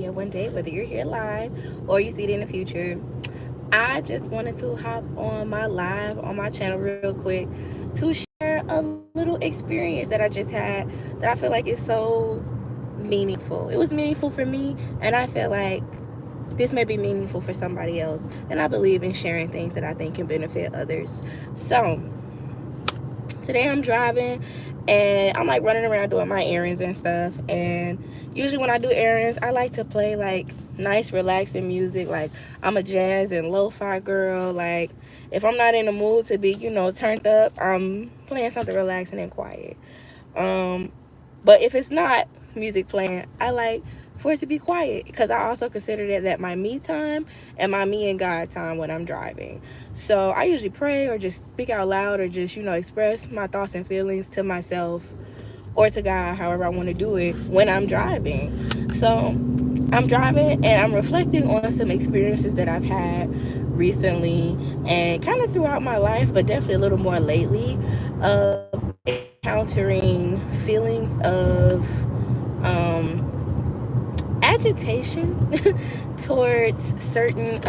here one day, whether you're here live or you see it in the future. I just wanted to hop on my live on my channel real quick to share a little experience that I just had that I feel like is so meaningful. It was meaningful for me, and I feel like this may be meaningful for somebody else. And I believe in sharing things that I think can benefit others. So today I'm driving and I'm like running around doing my errands and stuff. And usually when I do errands, I like to play like nice, relaxing music. Like I'm a jazz and lo-fi girl. Like if I'm not in the mood to be, turned up, I'm playing something relaxing and quiet. Um, but if it's not music playing, I like for it to be quiet because I also consider that my me time and my me and God time when I'm driving. So I usually pray or just speak out loud or just, express my thoughts and feelings to myself or to God, however I want to do it when I'm driving. So I'm driving and I'm reflecting on some experiences that I've had recently and kind of throughout my life, but definitely a little more lately, of encountering feelings of agitation towards certain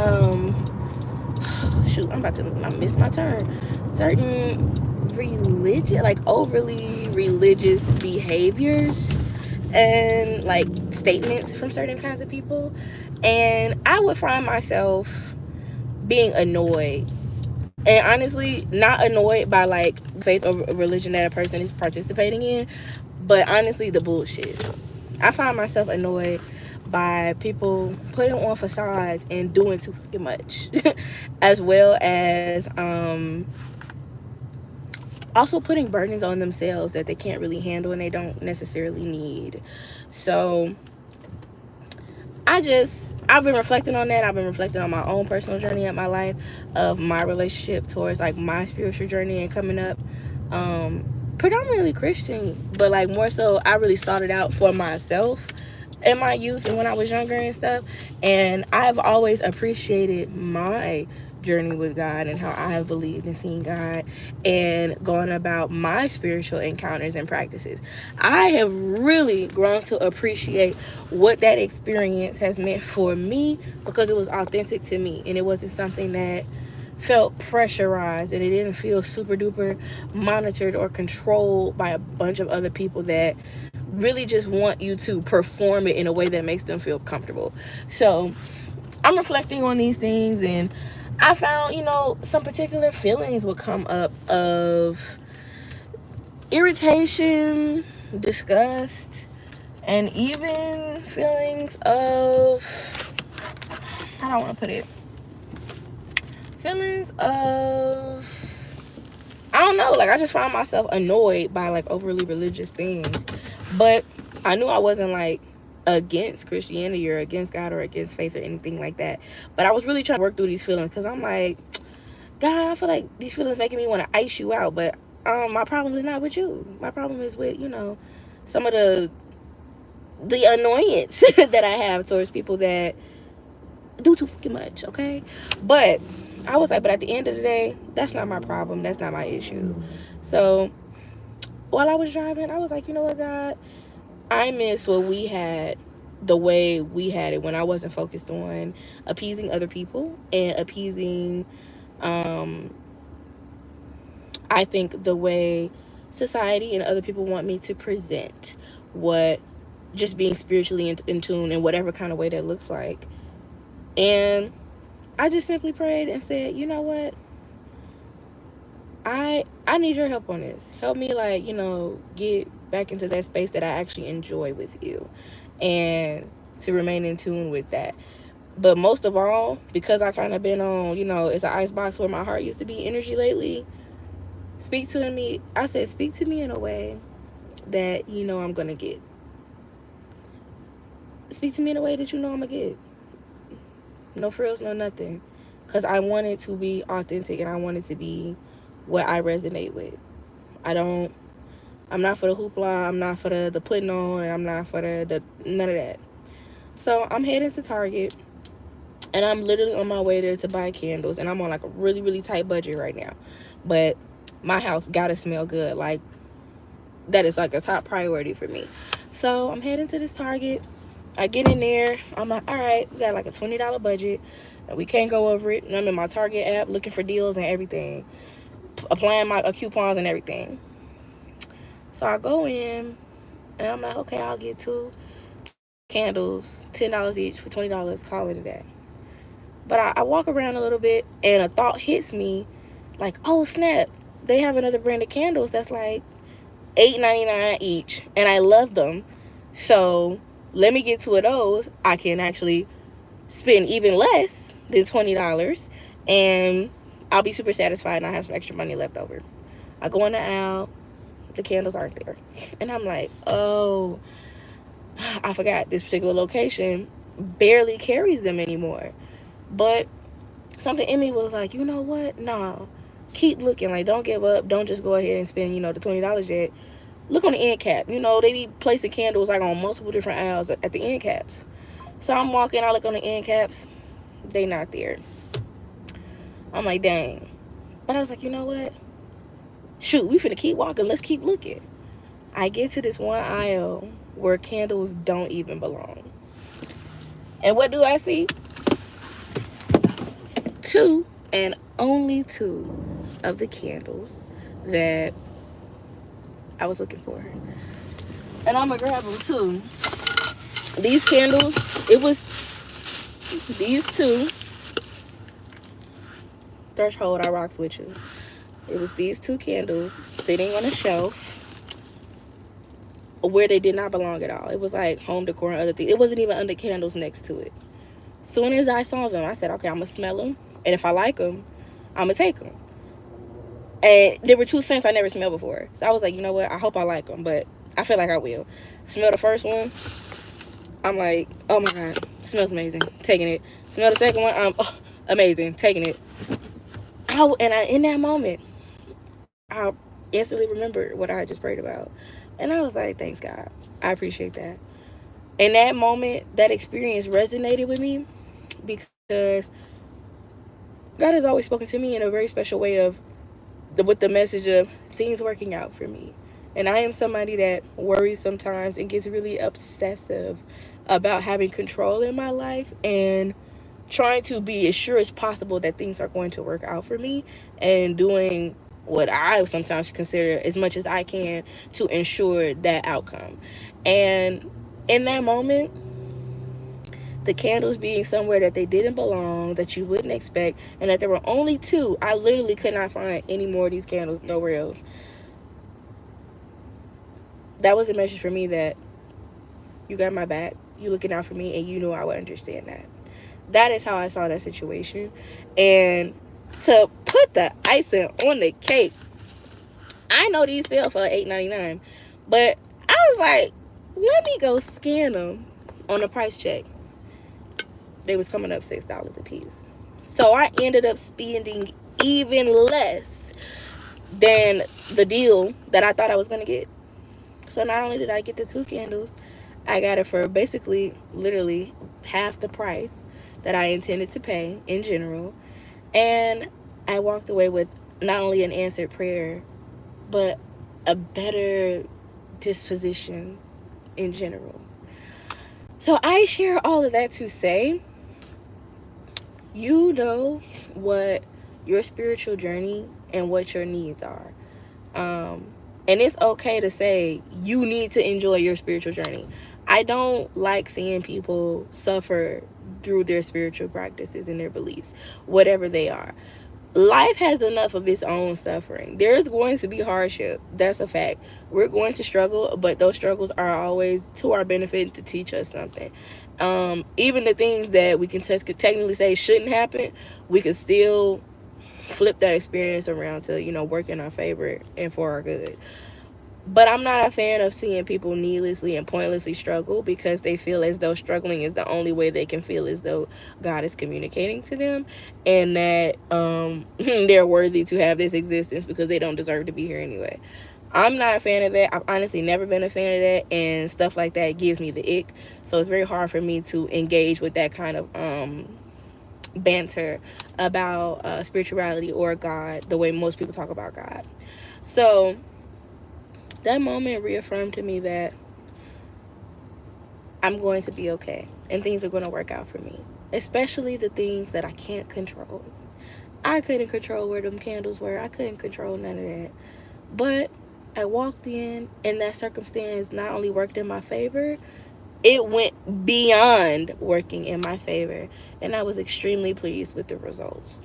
shoot, I'm about to miss my turn. Certain religion, like overly religious behaviors and like statements from certain kinds of people. And I would find myself being annoyed. And honestly, not annoyed by like faith or religion that a person is participating in, but honestly, the bullshit. I find myself annoyed by people putting on facades and doing too fucking much, as well as also putting burdens on themselves that they can't really handle and they don't necessarily need. So I've been reflecting on that. I've been reflecting on my own personal journey of my life, of my relationship towards like my spiritual journey and coming up. Predominantly Christian, but like more so I really started out for myself in my youth and when I was younger and stuff. And I've always appreciated my journey with God and how I have believed in seeing God and going about my spiritual encounters and practices. I have really grown to appreciate what that experience has meant for me because it was authentic to me and it wasn't something that felt pressurized and it didn't feel super duper monitored or controlled by a bunch of other people that really just want you to perform it in a way that makes them feel comfortable. So I'm reflecting on these things and I found, some particular feelings would come up of irritation, disgust, and even feelings of, how do I want to put it? Feelings of, I don't know, like I just found myself annoyed by like overly religious things. But I knew I wasn't like against Christianity or against God or against faith or anything like that. But I was really trying to work through these feelings because I'm like, God, I feel like these feelings making me want to ice you out. But my problem is not with you. My problem is with, some of the annoyance that I have towards people that do too fucking much, okay? But I was like, but at the end of the day, that's not my problem. That's not my issue. So while I was driving, I was like, you know what, God? I miss what we had the way we had it when I wasn't focused on appeasing other people and appeasing, um, I think, the way society and other people want me to present what just being spiritually in tune in whatever kind of way that looks like. And I just simply prayed and said, you know what? I need your help on this. Help me like, get back into that space that I actually enjoy with you and to remain in tune with that. But most of all, because I kind of been on, it's an icebox where my heart used to be energy lately. Speak to me. I said, speak to me in a way that I'm gonna get. Speak to me in a way that I'm gonna get. No frills, no nothing. Because I want it to be authentic and I want it to be what I resonate with. I don't, I'm not for the hoopla, I'm not for the putting on, and I'm not for the none of that. So I'm heading to Target and I'm literally on my way there to buy candles and I'm on like a really, really tight budget right now. But my house gotta smell good. Like that is like a top priority for me. So I'm heading to this Target. I get in there. I'm like, all right, we got like a $20 budget. And we can't go over it. And I'm in my Target app looking for deals and everything. Applying my coupons and everything. So I go in and I'm like, okay, I'll get 2 candles, $10 each for $20. Call it a day. But I walk around a little bit and a thought hits me like, oh snap, they have another brand of candles that's like $8.99 each. And I love them. So let me get 2 of those. I can actually spend even less than $20 and I'll be super satisfied and I have some extra money left over. I go in the aisle, the candles aren't there. And I'm like, oh, I forgot this particular location barely carries them anymore. But something in me was like, you know what? No, keep looking. Like, don't give up. Don't just go ahead and spend, the $20 yet. Look on the end cap. They be placing candles like on multiple different aisles at the end caps. So I'm walking, I look on the end caps. They not there. I'm like, dang. But I was like, you know what? Shoot, we finna keep walking. Let's keep looking. I get to this one aisle where candles don't even belong. And what do I see? 2 and only 2 of the candles that I was looking for. And I'm gonna grab them too. These candles, it was these 2. Threshold, I rocks with you. It was these 2 candles sitting on a shelf where they did not belong at all. It was like home decor and other things. It wasn't even under candles next to it. Soon as I saw them, I said, okay, I'm gonna smell them. And if I like them, I'm gonna take them. And there were 2 scents I never smelled before. So I was like, you know what? I hope I like them, but I feel like I will. Smell the first one. I'm like, oh my God, smells amazing. Taking it. Smell the second one. Amazing. Taking it. In that moment, I instantly remembered what I had just prayed about. And I was like, thanks, God. I appreciate that. In that moment, that experience resonated with me because God has always spoken to me in a very special way with the message of things working out for me. And I am somebody that worries sometimes and gets really obsessive about having control in my life and trying to be as sure as possible that things are going to work out for me and doing what I sometimes consider as much as I can to ensure that outcome. And in that moment, the candles being somewhere that they didn't belong, that you wouldn't expect, and that there were only 2, I literally could not find any more of these candles nowhere else. That was a message for me that you got my back, you looking out for me, and you knew I would understand that. That is how I saw that situation. And to put the icing on the cake, I know these sell for $8.99, but I was like, let me go scan them on a price check. They was coming up $6 a piece. So I ended up spending even less than the deal that I thought I was going to get. So not only did I get the 2 candles, I got it for basically literally half the price that I intended to pay in general. And I walked away with not only an answered prayer, but a better disposition in general. So I share all of that to say, you know what your spiritual journey and what your needs are. And it's okay to say you need to enjoy your spiritual journey. I don't like seeing people suffer through their spiritual practices and their beliefs, whatever they are. Life has enough of its own suffering. There's going to be hardship. That's a fact. We're going to struggle, but those struggles are always to our benefit to teach us something. Even the things that we can technically say shouldn't happen, we can still flip that experience around to, work in our favor and for our good. But I'm not a fan of seeing people needlessly and pointlessly struggle because they feel as though struggling is the only way they can feel as though God is communicating to them and that they're worthy to have this existence because they don't deserve to be here anyway. I'm not a fan of that. I've honestly never been a fan of that, and stuff like that gives me the ick. So it's very hard for me to engage with that kind of banter about spirituality or God the way most people talk about God. So that moment reaffirmed to me that I'm going to be okay, and things are going to work out for me, especially the things that I can't control. I couldn't control where them candles were. I couldn't control none of that. But I walked in, and that circumstance not only worked in my favor, it went beyond working in my favor. And I was extremely pleased with the results.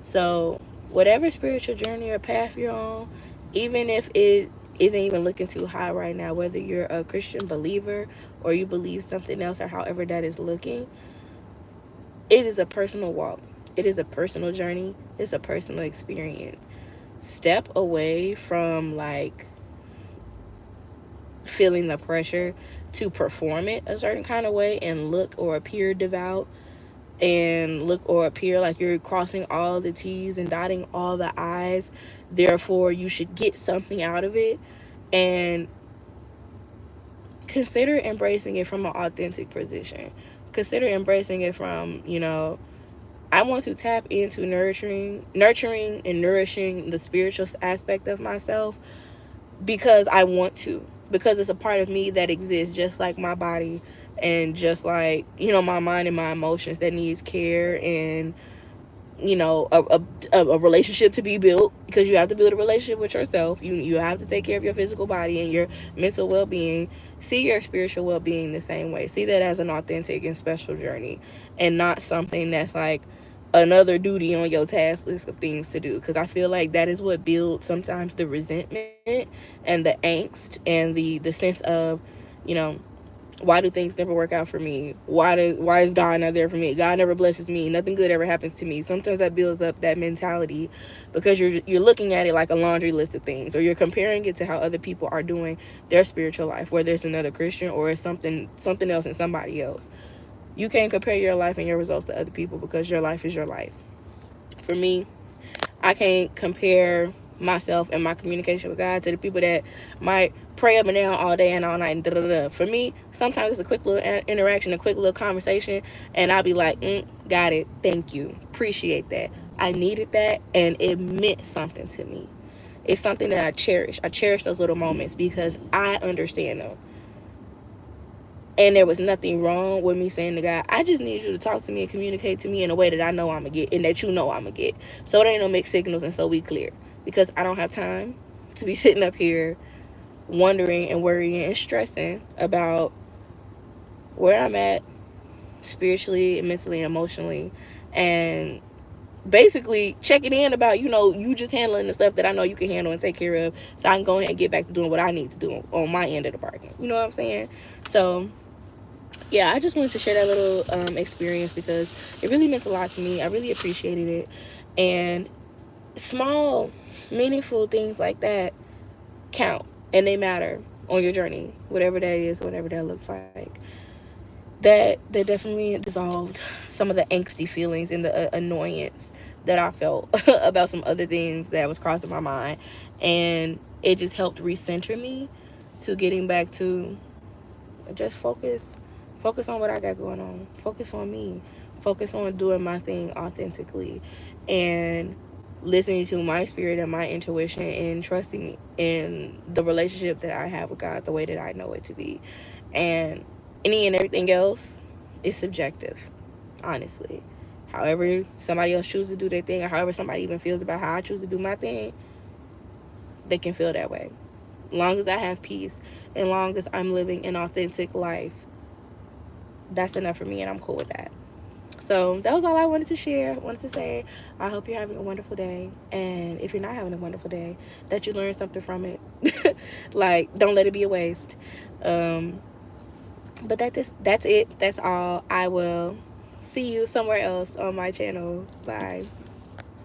So, whatever spiritual journey or path you're on, even if it isn't even looking too high right now, whether you're a Christian believer or you believe something else or however that is looking, it is a personal walk. It is a personal journey. It's a personal experience. Step away from like feeling the pressure to perform it a certain kind of way and look or appear devout and look or appear like you're crossing all the T's and dotting all the I's. Therefore, you should get something out of it, and consider embracing it from an authentic position. Consider embracing it from, I want to tap into nurturing and nourishing the spiritual aspect of myself because I want to, because it's a part of me that exists just like my body and just like, my mind and my emotions that needs care and, a relationship to be built, because you have to build a relationship with yourself. You have to take care of your physical body and your mental well-being. See your spiritual well-being the same way. See that as an authentic and special journey, and not something that's like another duty on your task list of things to do, because I feel like that is what builds sometimes the resentment and the angst and the sense of, why do things never work out for me? Why is God not there for me? God never blesses me. Nothing good ever happens to me. Sometimes that builds up that mentality because you're looking at it like a laundry list of things, or you're comparing it to how other people are doing their spiritual life, whether it's another Christian or it's something else in somebody else. You can't compare your life and your results to other people because your life is your life. For me, I can't compare myself and my communication with God to the people that might pray up and down all day and all night and da-da-da. For me, sometimes it's a quick little interaction, a quick little conversation, and I'll be like, got it, thank you, appreciate that. I needed that, and it meant something to me. It's something that I cherish. I cherish those little moments because I understand them. And there was nothing wrong with me saying to God, I just need you to talk to me and communicate to me in a way that I know I'm going to get and that you know I'm going to get. So there ain't no mixed signals, and so we clear. Because I don't have time to be sitting up here wondering and worrying and stressing about where I'm at spiritually and mentally and emotionally, and basically checking in about, you just handling the stuff that I know you can handle and take care of, so I can go ahead and get back to doing what I need to do on my end of the bargain. You know what I'm saying? So yeah, I just wanted to share that little experience because it really meant a lot to me. I really appreciated it. And small, meaningful things like that count, and they matter on your journey, whatever that is, whatever that looks like. That definitely dissolved some of the angsty feelings and the annoyance that I felt about some other things that was crossing my mind. And it just helped recenter me to getting back to just focus on what I got going on, focus on me, focus on doing my thing authentically, and listening to my spirit and my intuition, and trusting in the relationship that I have with God the way that I know it to be. And any and everything else is subjective, honestly. However somebody else chooses to do their thing, or however somebody even feels about how I choose to do my thing, they can feel that way. Long as I have peace and long as I'm living an authentic life, that's enough for me, and I'm cool with that. So that was all I wanted to share. I wanted to say I hope you're having a wonderful day, and if you're not having a wonderful day, that you learn something from it. Like, don't let it be a waste. But that's it. That's all. I will see you somewhere else on my channel. Bye.